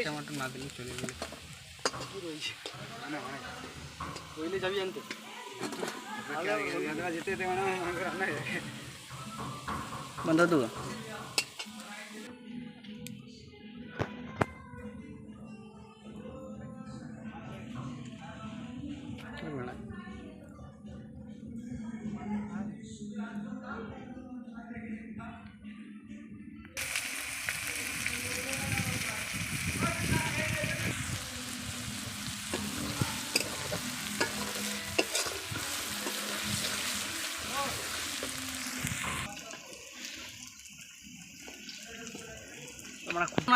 tomato না দিলে চলে গেলে বইলে যাবি আনতে যেতে যেতে বন্ধ দেবো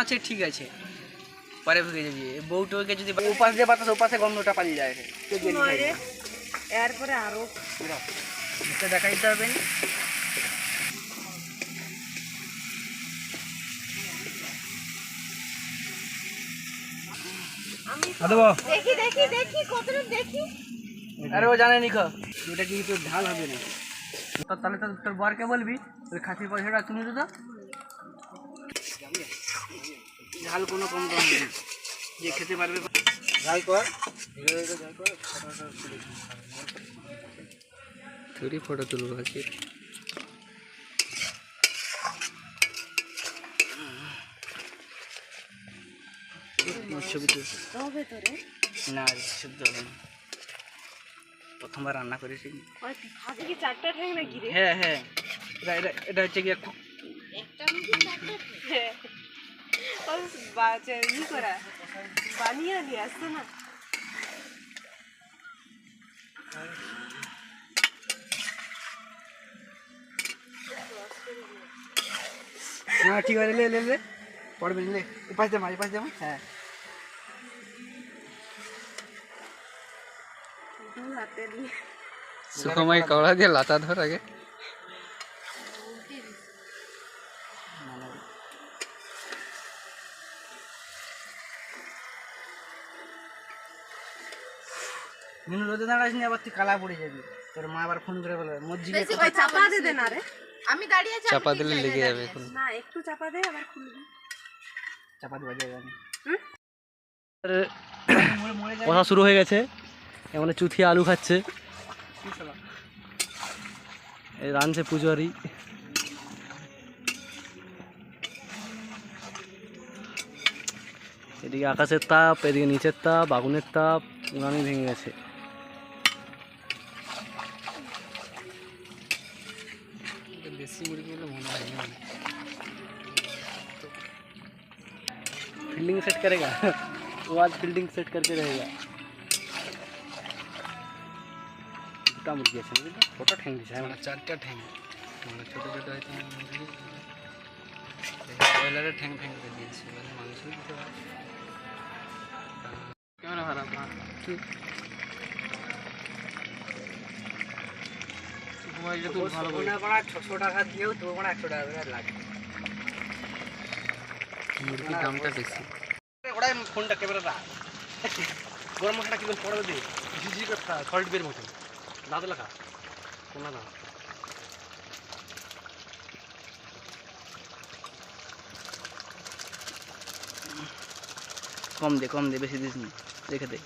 আছে ঠিক আছে পরে ভেঙে যাবি বউটোকে যদি উপাস দিয়ে বাতাস উপাসে গন্ধটা পালিয়ে যায় এরপরে আরো দেখা দিতে হবে দেখি দেখি দেখি কতটা দেখি আরে ও জানে নি ওটা কি তোর ঢাল হবে না তাহলে তোর বরকে বলবি ওই খাসির পয়সাটা তুমি তো ঝাল কোনো কম দাম নেই যে খেতে পারবে ঝাল কর থোড়ি ফটো তুলবো আছে না শুদ্ধ হবে না প্রথমবার রান্না করেছি হ্যাঁ হ্যাঁ এটা হচ্ছে গিয়ে বানিয়ে নিয়ে আসছে না হ্যাঁ ঠিক আছে লে পড়বে লে পাঁচ দাম হ্যাঁ সুখময় কড়া দিয়ে লাতা ধর আগে মিনু রোদে দাঁড়াস নি আবার তুই কালা পড়ে যাবি তোর মা আবার ফোন করে বলে মসজিদে চাপা দে দেন আরে আমি দাঁড়িয়ে আছি চাপা দিলে লেগে যাবে এখন না একটু চাপা দে আবার খুলবি চাপা দেওয়া যাবে না কষা শুরু হয়ে গেছে এমন চুথিয়া আলু খাচ্ছে এই রাঁধছে পুজোয়ারি এদিকে আকাশের তাপ এদিকে নিচের তাপ আগুনের তাপ উনানি ভেঙে গেছে দেশি মুরগি বলে মনে হয় না फील्डिंग सेट करेगा वो आज फील्डिंग सेट करके रहेगा দুটা মুরগি আছে ছোটো ঠ্যাং দিছে মানে চারটা ঠ্যাং মানে ছোটো ছোটো হয়তো মুরগি ব্রয়লারের ঠ্যাং ঠ্যাং করে দিয়েছে মানে মাংস দিতে হয় ক্যামেরা খারাপ কি তো ভালো করে 600 টাকা দিয়েও তো 100 টাকা করে লাগে মুরগির দামটা বেশি ওটাই ফোনটা ক্যামেরাটা গরম মশলাটা কি বল পড়বে দে ঝিঝি কথা সল্ট বের মতো দাঁত লাগা কোনা দাঁত কম দে বেশি দিস না রেখে দে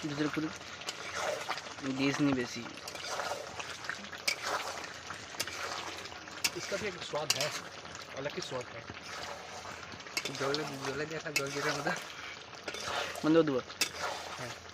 दूसरे पूरे गैस नहीं बेसी इसका भी एक स्वाद है अलग ही स्वाद है जल दिया था जल गिरा मंदो दुआ है